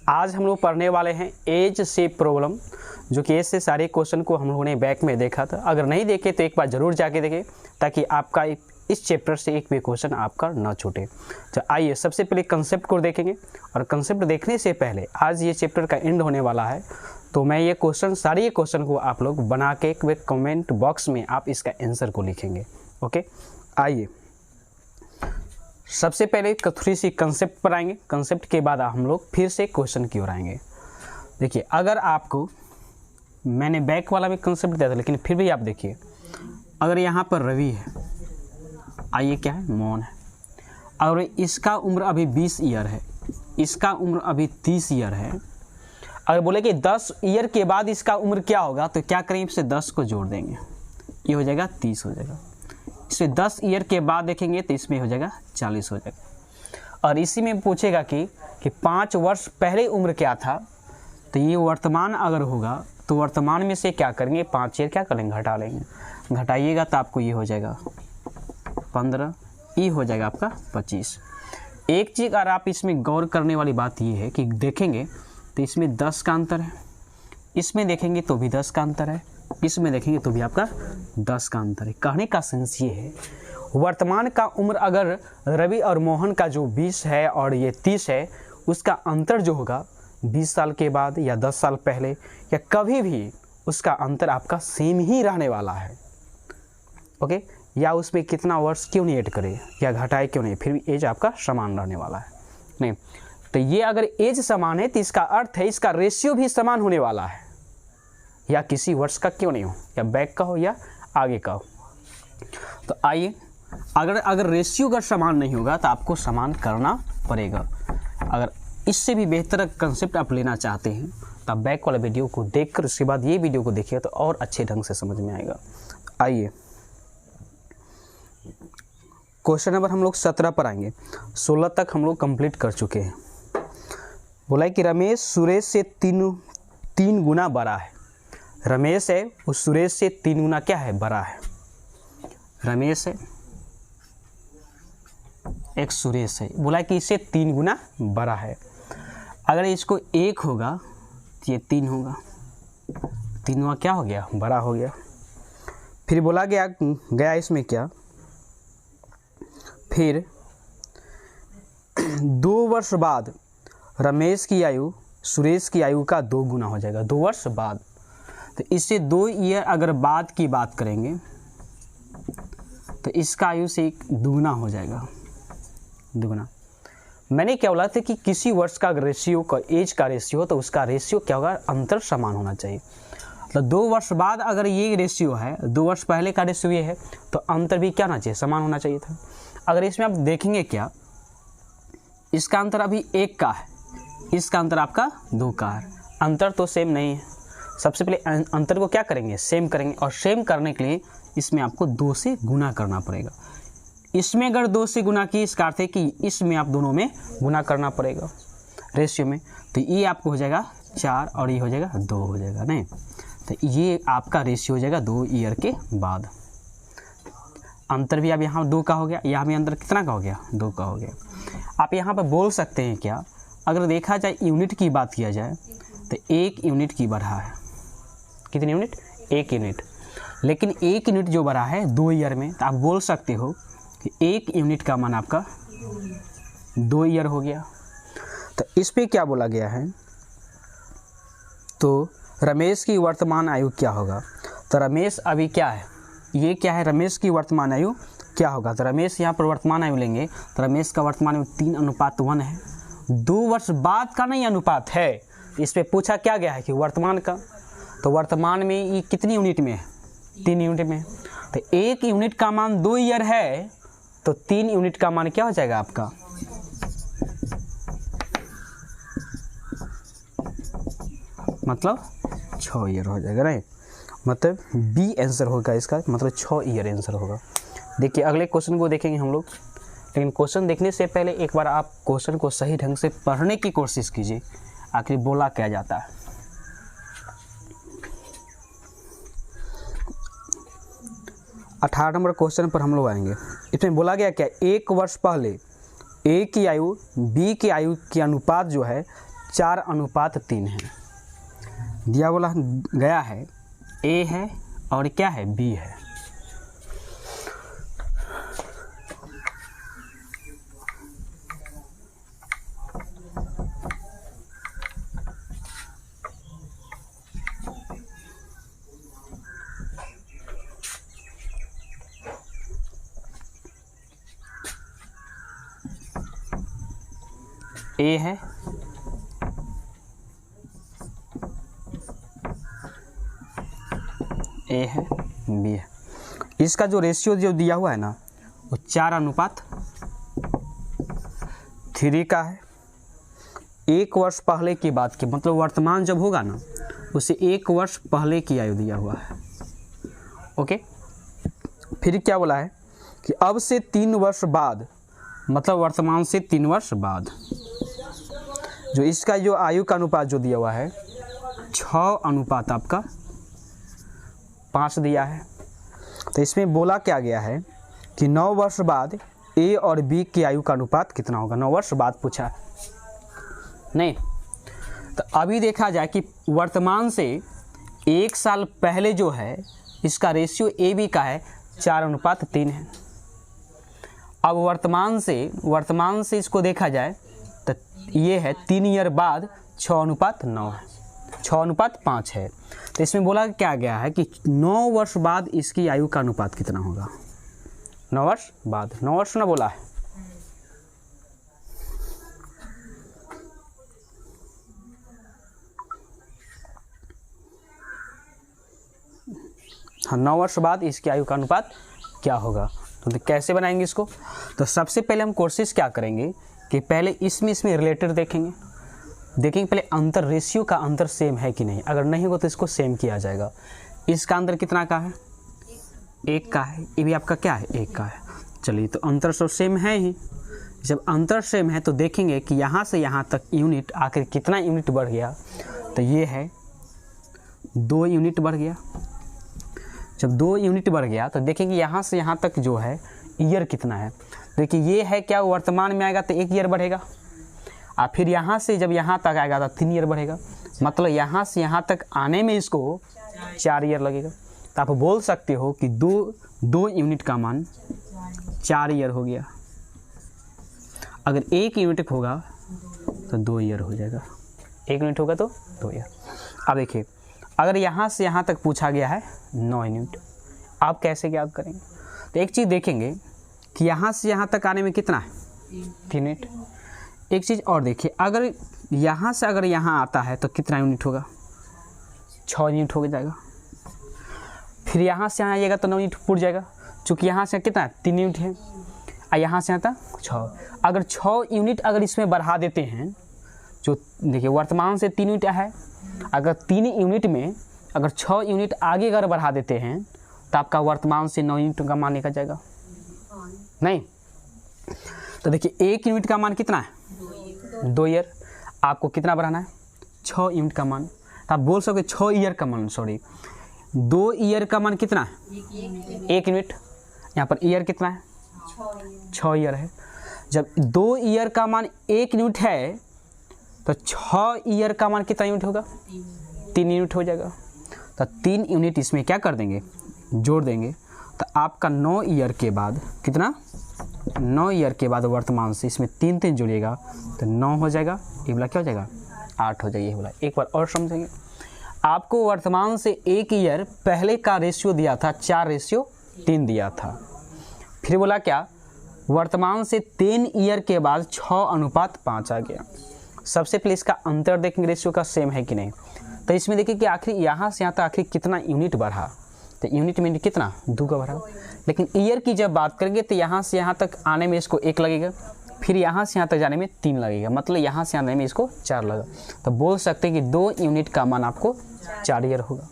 आज हम लोग पढ़ने वाले हैं एज से प्रॉब्लम, जो कि एज से सारे क्वेश्चन को हम लोगों ने बैक में देखा था। अगर नहीं देखे तो एक बार ज़रूर जाके देखें, ताकि आपका इस चैप्टर से एक भी क्वेश्चन आपका ना छूटे। तो आइए सबसे पहले कंसेप्ट को देखेंगे, और कंसेप्ट देखने से पहले आज ये चैप्टर का एंड होने वाला है, तो मैं ये क्वेश्चन सारे क्वेश्चन को आप लोग बना के एक कमेंट बॉक्स में आप इसका आंसर को लिखेंगे। ओके, आइए सबसे पहले थोड़ी सी कंसेप्ट पर आएंगे। कंसेप्ट के बाद हम लोग फिर से क्वेश्चन की ओर आएंगे। देखिए, अगर आपको मैंने बैक वाला भी कंसेप्ट दिया था, लेकिन फिर भी आप देखिए, अगर यहाँ पर रवि है, आइए क्या है, मोहन है, और इसका उम्र अभी 20 ईयर है, इसका उम्र अभी 30 ईयर है। अगर बोले कि 10 ईयर के बाद इसका उम्र क्या होगा, तो क्या करेंगे, इससे 10 को जोड़ देंगे, ये हो जाएगा 30 हो जाएगा। इसमें 10 ईयर के बाद देखेंगे तो इसमें हो जाएगा 40 हो जाएगा। और इसी में पूछेगा कि 5 वर्ष पहले उम्र क्या था, तो ये वर्तमान अगर होगा तो वर्तमान में से क्या करेंगे, 5 ईयर क्या करेंगे, घटा लेंगे। घटाइएगा तो आपको ये हो जाएगा 15, ये हो जाएगा आपका 25। एक चीज़ अगर आप इसमें गौर करने वाली बात ये है कि देखेंगे तो इसमें 10 का अंतर है, इसमें देखेंगे तो भी 10 का अंतर है, इसमें देखेंगे तो भी आपका 10 का अंतर है। कहने का सेंस ये है, वर्तमान का उम्र अगर रवि और मोहन का जो 20 है और ये 30 है, उसका अंतर जो होगा 20 साल के बाद या 10 साल पहले या कभी भी उसका अंतर आपका सेम ही रहने वाला है। ओके, या उसमें कितना वर्ष क्यों नहीं ऐड करे या घटाए क्यों नहीं, फिर भी एज आपका समान रहने वाला है। नहीं तो ये अगर एज समान है तो इसका अर्थ है इसका रेशियो भी समान होने वाला है, या किसी वर्ष का क्यों नहीं हो, या बैक का हो या आगे का हो। तो आइए, अगर रेशियो अगर समान नहीं होगा तो आपको समान करना पड़ेगा। अगर इससे भी बेहतर कंसेप्ट आप लेना चाहते हैं तो आप बैक वाला वीडियो को देखकर उसके बाद ये वीडियो को देखिए तो और अच्छे ढंग से समझ में आएगा। आइए क्वेश्चन नंबर हम लोग 17 पर आएंगे। 16 तक हम लोग कंप्लीट कर चुके हैं। बोला है कि रमेश सुरेश से तीन गुना बड़ा है। रमेश है वो सुरेश से 3 गुना क्या है, बड़ा है। रमेश है एक सुरेश है, बोला कि इससे 3 गुना बड़ा है। अगर इसको 1 होगा तो ये 3 होगा, 3 गुना क्या हो गया, बड़ा हो गया। फिर बोला गया इसमें क्या, फिर 2 वर्ष बाद रमेश की आयु सुरेश की आयु का 2 गुना हो जाएगा, 2 वर्ष बाद। तो इससे 2 ईयर अगर बाद की बात करेंगे तो इसका आयु से 2 गुना हो जाएगा, 2 गुना। मैंने क्या बोला था कि किसी वर्ष का रेशियो का एज का रेशियो तो उसका रेशियो क्या होगा, अंतर समान होना चाहिए। तो 2 वर्ष बाद अगर ये रेशियो है, 2 वर्ष पहले का रेशियो ये है, तो अंतर भी क्या होना चाहिए, समान होना चाहिए था। अगर इसमें आप देखेंगे क्या, इसका अंतर अभी 1 का है, इसका अंतर आपका 2 का है, अंतर तो सेम नहीं है। सबसे पहले अंतर को क्या करेंगे, सेम करेंगे, और सेम करने के लिए इसमें आपको 2 से गुना करना पड़ेगा। इसमें अगर 2 से गुना की, इसका अर्थ है कि इसमें आप दोनों में गुना करना पड़ेगा रेशियो में, तो ये आपको हो जाएगा 4 और ये हो जाएगा 2 हो जाएगा। नहीं तो ये आपका रेशियो हो जाएगा 2 ईयर के बाद। अंतर भी अब यहाँ 2 का हो गया, यहाँ भी अंतर कितना का हो गया, 2 का हो गया। आप यहाँ पर बोल सकते हैं क्या, अगर देखा जाए यूनिट की बात किया जाए तो 1 यूनिट की बढ़ा है, कितनी यूनिट, 1 यूनिट। लेकिन 1 यूनिट जो बढ़ा है 2 ईयर में, तो आप बोल सकते हो कि 1 यूनिट का मान आपका 2 ईयर हो गया। तो इस पे क्या बोला गया है, तो रमेश की वर्तमान आयु क्या होगा। तो रमेश अभी क्या है, ये क्या है, रमेश की वर्तमान आयु क्या होगा। तो रमेश यहाँ पर वर्तमान आयु लेंगे तो रमेश का वर्तमान आयु 3:1 है। 2 वर्ष बाद का नहीं अनुपात है, इस पे पूछा क्या गया है कि वर्तमान का। तो वर्तमान में ये कितनी यूनिट में है, 3 यूनिट में। तो 1 यूनिट का मान 2 ईयर है, तो 3 यूनिट का मान क्या हो जाएगा आपका, मतलब 6 ईयर हो जाएगा। नहीं मतलब बी आंसर होगा इसका, मतलब 6 ईयर आंसर होगा। देखिए अगले क्वेश्चन को देखेंगे हम लोग, लेकिन क्वेश्चन देखने से पहले एक बार आप क्वेश्चन को सही ढंग से पढ़ने की कोशिश कीजिए, आखिर बोला क्या जाता है। 18 नंबर क्वेश्चन पर हम लोग आएंगे। इसमें बोला गया क्या, 1 वर्ष पहले ए की आयु बी की आयु के अनुपात जो है 4:3 है। दिया बोला गया है ए है और क्या है बी है। ए है ए है बी है। इसका जो रेशियो जो दिया हुआ है ना वो 4:3 का है। 1 वर्ष पहले की बात की, मतलब वर्तमान जब होगा ना उसे 1 वर्ष पहले की आयु दिया हुआ है। ओके, फिर क्या बोला है कि अब से 3 वर्ष बाद, मतलब वर्तमान से 3 वर्ष बाद जो इसका जो आयु का अनुपात जो दिया हुआ है 6:5 आपका 5 दिया है। तो इसमें बोला क्या गया है कि 9 वर्ष बाद ए और बी की आयु का अनुपात कितना होगा। 9 वर्ष बाद पूछा नहीं। तो अभी देखा जाए कि वर्तमान से 1 साल पहले जो है इसका रेशियो ए बी का है 4:3 है। अब वर्तमान से इसको देखा जाए तो ये है 3 ईयर बाद 6:9 है, 6:5 है। तो इसमें बोला क्या गया है कि 9 वर्ष बाद इसकी आयु का अनुपात कितना होगा। 9 वर्ष बाद, 9 वर्ष ना बोला है। हाँ, 9 वर्ष बाद इसकी आयु का अनुपात क्या होगा। तो कैसे बनाएंगे इसको। तो सबसे पहले हम कोशिश क्या करेंगे कि पहले इसमें रिलेटेड देखेंगे पहले अंतर, रेशियो का अंतर सेम है कि नहीं। अगर नहीं होगा तो इसको सेम किया जाएगा। इसका अंतर कितना का है, 1 का है। ये भी आपका क्या है, 1 का है। चलिए, तो अंतर तो सेम है ही। जब अंतर सेम है तो देखेंगे कि यहाँ से यहाँ तक यूनिट आखिर कितना यूनिट बढ़ गया। तो ये है 2 यूनिट बढ़ गया। जब 2 यूनिट बढ़ गया तो देखेंगे यहाँ से यहाँ तक जो है ईयर कितना है। देखिए ये है क्या, वर्तमान में आएगा तो 1 ईयर बढ़ेगा, और फिर यहाँ से जब यहाँ तक आएगा तो 3 ईयर बढ़ेगा। मतलब यहाँ से यहाँ तक आने में इसको 4 ईयर लगेगा। तो आप बोल सकते हो कि 2 यूनिट का मान 4 ईयर हो गया। अगर 1 यूनिट होगा तो 2 ईयर हो जाएगा। 1 यूनिट होगा तो 2 ईयर। अब देखिए, अगर यहाँ से यहाँ तक पूछा गया है 9 यूनिट, आप कैसे ज्ञात करेंगे। तो एक चीज़ देखेंगे कि यहाँ से यहाँ तक आने में कितना है, 3 यूनिट। एक चीज़ और देखिए, अगर यहाँ से अगर यहाँ आता है तो कितना यूनिट होगा, 6 यूनिट हो जाएगा। फिर यहाँ से यहाँ आइएगा तो 9 यूनिट पूर जाएगा। चूँकि यहाँ से कितना है, 3 यूनिट है, और यहाँ से आता 6। अगर 6 यूनिट अगर इसमें बढ़ा देते हैं, जो देखिए वर्तमान से 3 यूनिट है, अगर 3 यूनिट में अगर 6 यूनिट आगे अगर बढ़ा देते हैं तो आपका वर्तमान से 9 यूनिट का मान निकल जाएगा नहीं। तो देखिए 1 यूनिट का मान कितना है, 2 ईयर। आपको कितना बढ़ाना है, 6 यूनिट का मान। तो आप बोल सकते 6 ईयर का मान, 2 ईयर का मान कितना है, 1 यूनिट। यहाँ पर ईयर कितना है, 6 ईयर है। जब 2 ईयर का मान 1 यूनिट है तो 6 ईयर का मान कितना यूनिट होगा, 3 यूनिट हो जाएगा। तो 3 यूनिट इसमें क्या कर देंगे, जोड़ देंगे। तो आपका 9 ईयर के बाद कितना, 9 ईयर के बाद वर्तमान से इसमें 3 जोड़िएगा तो 9 हो जाएगा। ये बोला क्या हो जाएगा, 8 हो जाएगा। ये बोला एक बार और समझेंगे। आपको वर्तमान से 1 ईयर पहले का रेशियो दिया था 4:3 दिया था। फिर बोला क्या, वर्तमान से 3 ईयर के बाद 6:5 आ गया। सबसे पहले इसका अंतर देखेंगे रेशियो का सेम है कि नहीं। तो इसमें देखिए कि आखिर यहाँ से यहाँ तक आखिर कितना यूनिट बढ़ा। तो यूनिट में कितना, 2 का बढ़ा। लेकिन ईयर की जब बात करेंगे तो यहाँ से यहाँ तक आने में इसको 1 लगेगा, फिर यहाँ से यहाँ तक जाने में 3 लगेगा, मतलब यहाँ से आने में इसको 4 लगा। तो बोल सकते हैं कि 2 यूनिट का मान आपको 4 ईयर होगा।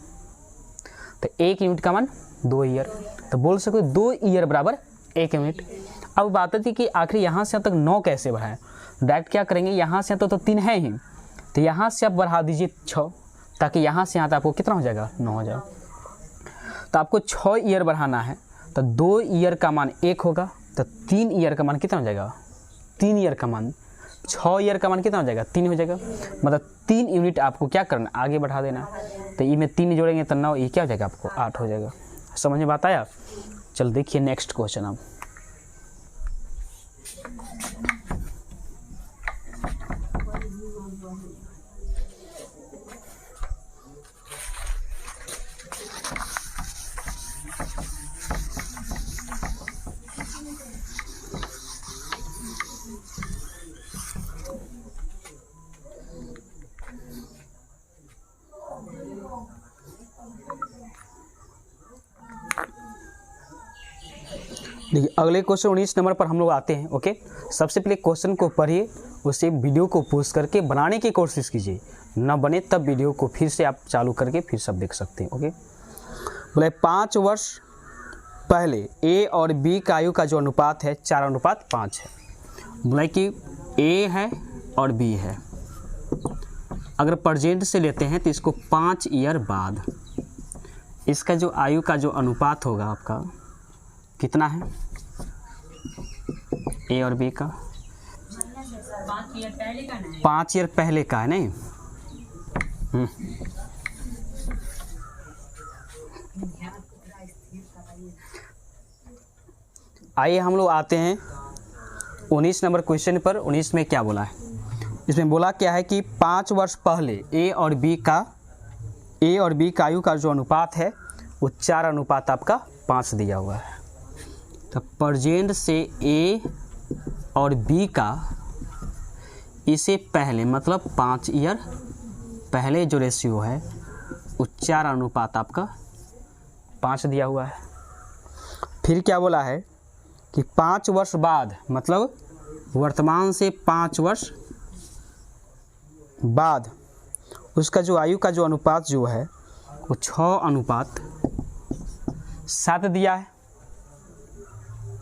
तो 1 यूनिट का मान 2 ईयर। तो बोल सकते 2 ईयर बराबर 1 यूनिट। अब बात आती कि आखिर यहाँ से यहाँ तक 9 कैसे बढ़ाएं। डायरेक्ट क्या करेंगे, यहाँ से तो 3 है ही, तो यहाँ से आप बढ़ा दीजिए 6, ताकि यहाँ से यहाँ तक आपको कितना हो जाएगा, 9 हो जाएगा। तो आपको 6 ईयर बढ़ाना है। तो 2 ईयर का मान 1 होगा, तो 3 ईयर का मान कितना हो जाएगा, 3 ईयर का मान 6 ईयर का मान कितना हो जाएगा 3 हो जाएगा, मतलब 3 यूनिट आपको क्या करना आगे बढ़ा देना। तो ई में 3 जोड़ेंगे तो 9, ये क्या हो जाएगा आपको 8 हो जाएगा। समझ में बात आया। चल देखिए नेक्स्ट क्वेश्चन अब। देखिए अगले क्वेश्चन 19 नंबर पर हम लोग आते हैं। ओके, सबसे पहले क्वेश्चन को पढ़िए, उसे वीडियो को पॉज करके बनाने की कोशिश कीजिए, न बने तब वीडियो को फिर से आप चालू करके फिर सब देख सकते हैं। ओके, बोले 5 वर्ष पहले ए और बी का आयु का जो अनुपात है 4:5 है। बोले कि ए है और बी है, अगर प्रेजेंट से लेते हैं तो इसको 5 ईयर बाद इसका जो आयु का जो अनुपात होगा आपका कितना है ए और बी का? 5 ईयर पहले का है नहीं। आइए हम लोग आते हैं 19 नंबर क्वेश्चन पर। 19 में क्या बोला है? इसमें बोला क्या है कि 5 वर्ष पहले ए और बी का आयु का जो अनुपात है वो 4:5 आपका 5 दिया हुआ है। तो प्रेजेंट से ए और बी का इसे पहले मतलब 5 ईयर पहले जो रेशियो है वो 4:5 आपका 5 दिया हुआ है। फिर क्या बोला है कि 5 वर्ष बाद मतलब वर्तमान से 5 वर्ष बाद उसका जो आयु का जो अनुपात जो है वो 6:7 दिया है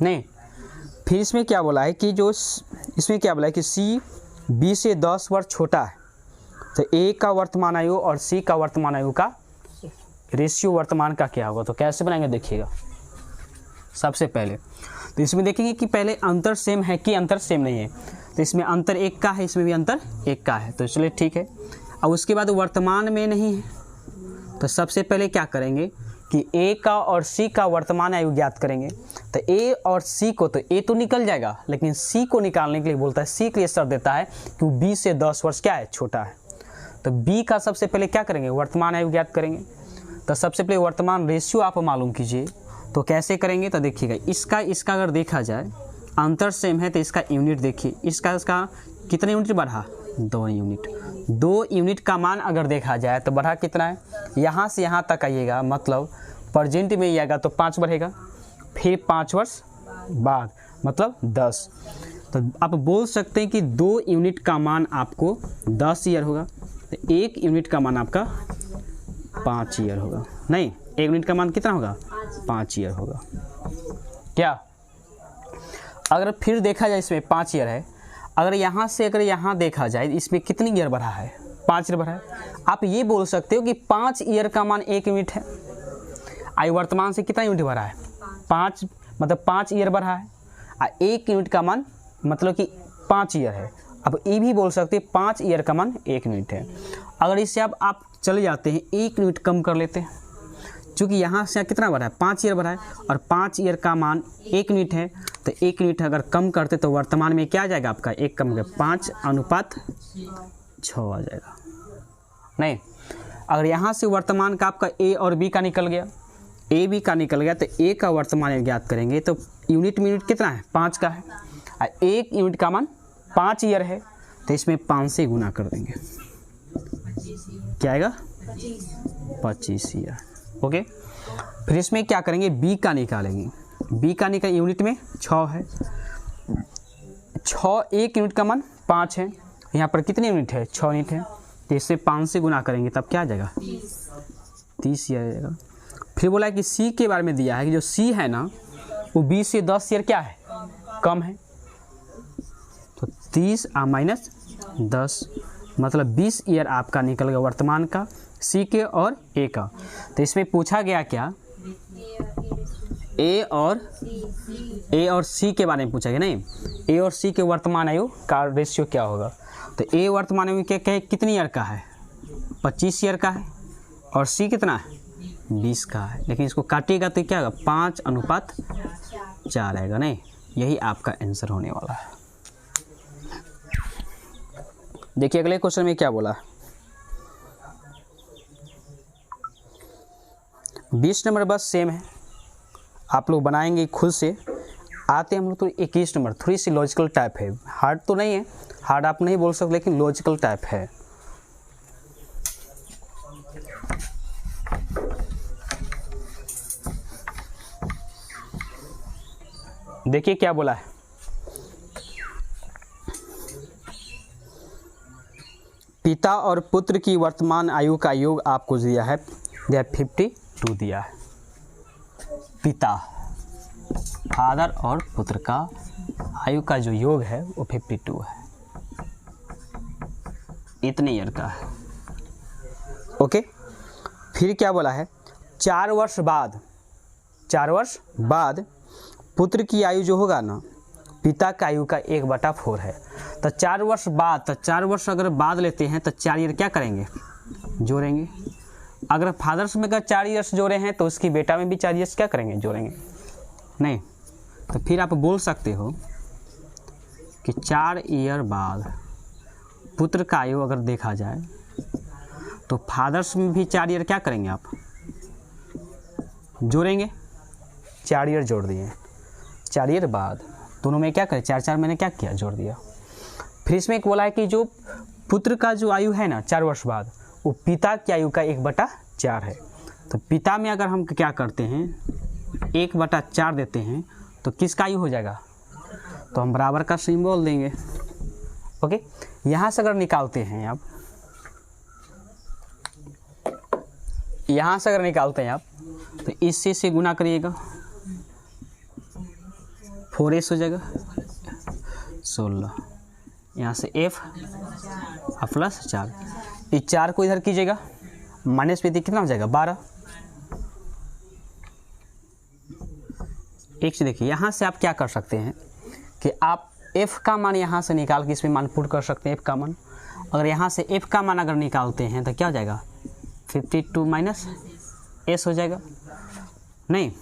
नहीं। फिर इसमें क्या बोला है कि सी बी से 10 वर्ष छोटा है, तो ए का वर्तमान आयु और सी का वर्तमान आयु का रेशियो वर्तमान का क्या होगा। तो कैसे बनाएंगे देखिएगा। सबसे पहले तो इसमें देखेंगे कि पहले अंतर सेम है कि अंतर सेम नहीं है। तो इसमें अंतर 1 का है, इसमें भी अंतर 1 का है, तो चलिए ठीक है। अब उसके बाद वर्तमान में नहीं है, तो सबसे पहले क्या करेंगे कि ए का और सी का वर्तमान आयु ज्ञात करेंगे। तो ए और सी को तो ए तो निकल जाएगा, लेकिन सी को निकालने के लिए बोलता है, सी के लिए शर्त देता है कि बी से 10 वर्ष क्या है छोटा है। तो बी का सबसे पहले क्या करेंगे वर्तमान आयु ज्ञात करेंगे। तो सबसे पहले वर्तमान रेशियो आप मालूम कीजिए। तो कैसे करेंगे तो देखिएगा, इसका अगर देखा जाए अंतर सेम है तो इसका यूनिट देखिए, इसका कितने यूनिट बढ़ा 2 यूनिट। 2 यूनिट का मान अगर देखा जाए तो बढ़ा कितना है, यहाँ से यहाँ तक आइएगा मतलब प्रेजेंट में ही आएगा तो 5 बढ़ेगा, फिर 5 वर्ष बाद मतलब 10। तो आप बोल सकते हैं कि 2 यूनिट का मान आपको 10 ईयर होगा, तो 1 यूनिट का मान आपका 5 ईयर होगा। नहीं, 1 यूनिट का मान कितना होगा 5 ईयर होगा क्या। अगर फिर देखा जाए इसमें 5 ईयर है, अगर यहाँ से अगर यहाँ देखा जाए इसमें कितनी ईयर बढ़ा है 5 ईयर बढ़ा है। आप ये बोल सकते हो कि 5 ईयर का मान 1 यूनिट है। आयु वर्तमान से कितना यूनिट बढ़ा है 5, मतलब 5 ईयर बढ़ा है। 1 यूनिट का मान मतलब कि 5 ईयर है। अब ये भी बोल सकते हैं 5 ईयर का मान 1 यूनिट है। अगर इससे अब आप चले जाते हैं 1 यूनिट कम कर लेते हैं, क्योंकि यहाँ से कितना बढ़ा है 5 ईयर बढ़ा है और 5 ईयर का मान 1 यूनिट है। तो 1 यूनिट अगर कम करते तो वर्तमान में क्या आ जाएगा आपका 1 कम कर 5:6 आ जाएगा। नहीं, अगर यहाँ से वर्तमान का आपका ए और बी का निकल गया, ए बी का निकल गया, तो ए का वर्तमान ज्ञात करेंगे तो यूनिट में यूनिट कितना है 5 का है और 1 यूनिट का मान 5 ईयर है, तो इसमें 5 से गुना कर देंगे, क्या आएगा 25 ईयर। ओके, फिर इसमें क्या करेंगे बी का निकालेंगे। बी का निकाल यूनिट में 6 है, 1 यूनिट का मान 5 है, यहाँ पर कितने यूनिट है 6 यूनिट है, तो इससे 5 से गुना करेंगे तब क्या आ जाएगा 30 ईयर आ जाएगा। फिर बोला है कि सी के बारे में दिया है कि जो सी है ना वो 20 से 10 ईयर क्या है कम है, तो 30 माइनस 10 मतलब 20 ईयर आपका निकल गया वर्तमान का सी के और ए का। तो इसमें पूछा गया क्या ए और सी के बारे में पूछा गया, नहीं ए और सी के वर्तमान आयु का रेशियो क्या होगा। तो ए वर्तमान आयु क्या कितनी ईयर का है, 25 ईयर का है, और सी कितना है, 20 का है। लेकिन इसको काटिएगा तो क्या होगा, 5:4 आएगा। नहीं, यही आपका आंसर होने वाला है। देखिए अगले क्वेश्चन में क्या बोला, 20 नंबर बस सेम है, आप लोग बनाएंगे खुद से। आते हम लोग तो 21 नंबर, थोड़ी सी लॉजिकल टाइप है, हार्ड तो नहीं है, हार्ड आप नहीं बोल सकते, लेकिन लॉजिकल टाइप है। देखिए क्या बोला है, पिता और पुत्र की वर्तमान आयु का योग आपको दिया है 52 दिया है। पिता, फादर और पुत्र का आयु का जो योग है वो 52 है, इतने ईयर का है। ओके, फिर क्या बोला है, 4 वर्ष बाद पुत्र की आयु जो होगा ना, पिता का आयु का 1/4 है। तो 4 वर्ष बाद, तो 4 वर्ष अगर बाद लेते हैं तो 4 ईयर क्या करेंगे, जोड़ेंगे। अगर फादर्स में अगर 4 ईयर्स जोड़े हैं तो उसकी बेटा में भी 4 ईयर्स क्या करेंगे, जोड़ेंगे। नहीं तो फिर आप बोल सकते हो कि 4 ईयर बाद पुत्र का आयु अगर देखा जाए तो फादर्स में भी 4 ईयर क्या करेंगे, आप जोड़ेंगे। 4 ईयर जोड़ दिए, 4 ईयर बाद दोनों में क्या करें, 4 मैंने क्या किया, जोड़ दिया। फिर इसमें एक बोला है कि जो पुत्र का जो आयु है ना 4 वर्ष बाद, वो पिता की आयु का 1/4 है। तो पिता में अगर हम क्या करते हैं 1/4 देते हैं तो किसका आयु हो जाएगा, तो हम बराबर का सिंबल देंगे। ओके, यहाँ से अगर निकालते हैं आप, यहाँ से अगर निकालते हैं आप तो इससे से गुना करिएगा, 4s हो जाएगा 16, यहाँ से f प्लस 4, इस 4 को इधर कीजिएगा, माइनस पे कितना हो जाएगा 12। एक से देखिए, यहाँ से आप क्या कर सकते हैं कि आप f का मान यहाँ से निकाल के इसमें मान पुट कर सकते हैं, f का मान। अगर यहाँ से f का मान अगर निकालते हैं तो क्या हो जाएगा, 52 माइनस s हो जाएगा। नहीं,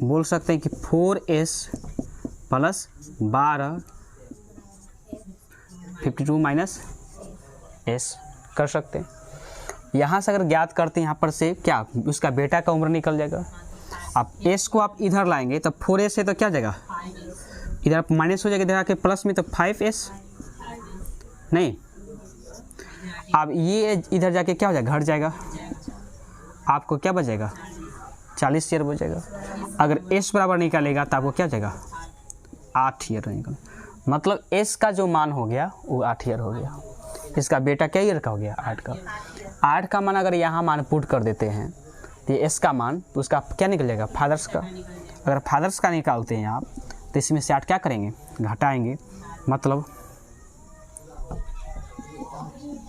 बोल सकते हैं कि 4s प्लस 12 52 माइनस s कर सकते हैं। यहाँ से अगर ज्ञात करते हैं, यहाँ पर से क्या उसका बेटा का उम्र निकल जाएगा। अब s को आप इधर लाएंगे तो 4s से तो क्या हो जाएगा, इधर माइनस हो जाएगा, इधर आके प्लस में तो 5s। नहीं, अब ये इधर जाके क्या हो जाएगा, घट जाएगा, आपको क्या बचेगा 40 ईयर बचेगा। अगर s बराबर निकालेगा तो आपको क्या हो जाएगा 8 ईयर निकल, मतलब s का जो मान हो गया वो 8 ईयर हो गया। इसका बेटा क्या ईयर का हो गया, 8 का। 8 का मान अगर यहाँ मान पुट कर देते हैं तो ये s का मान, तो उसका क्या निकल जाएगा, फादर्स का। अगर फादर्स का निकालते हैं आप तो इसमें से 8 क्या करेंगे, घटाएंगे, मतलब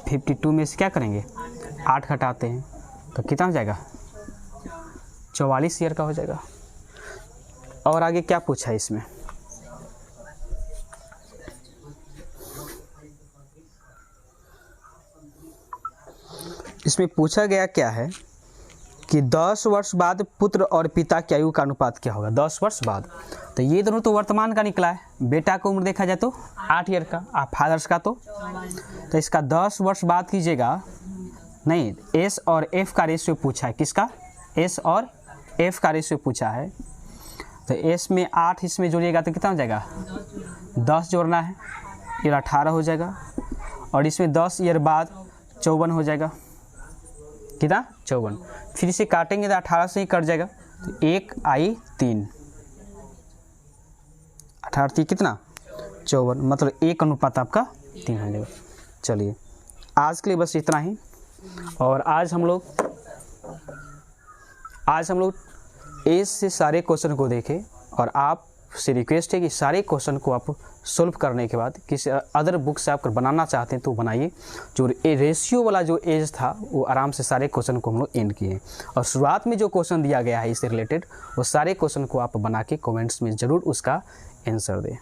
52 में से क्या करेंगे 8 घटाते हैं तो कितना हो जाएगा 44 ईयर का हो जाएगा। और आगे क्या पूछा है इसमें, इसमें पूछा गया क्या है कि 10 वर्ष बाद पुत्र और पिता की आयु का अनुपात क्या होगा। 10 वर्ष बाद, तो ये दोनों तो वर्तमान का निकला है, बेटा का उम्र देखा जाए तो 8 ईयर का, फादर्स का तो इसका 10 वर्ष बाद कीजिएगा। नहीं, s और f का रेशियो पूछा है, किसका, s और f का रेशियो पूछा है। तो s में 8 इसमें जोड़िएगा तो कितना हो जाएगा 10 जोड़ना है, ये 18 हो जाएगा। और इसमें 10 ईयर बाद 54 हो जाएगा, कितना 54। फिर इसे काटेंगे तो 18 से ही कट जाएगा, तो 1 आई 3, 18 कितना 54, मतलब 1 अनुपात आपका 3 हो जाएगा। चलिए आज के लिए बस इतना ही। और आज हम लोग एज से सारे क्वेश्चन को देखें, और आप से रिक्वेस्ट है कि सारे क्वेश्चन को आप सोल्व करने के बाद किसी अदर बुक से आप बनाना चाहते हैं तो बनाइए। जो रेशियो वाला जो एज था वो आराम से सारे क्वेश्चन को हम लोग एंड किए, और शुरुआत में जो क्वेश्चन दिया गया है इससे रिलेटेड वो सारे क्वेश्चन को आप बना के कमेंट्स में ज़रूर उसका आंसर दें।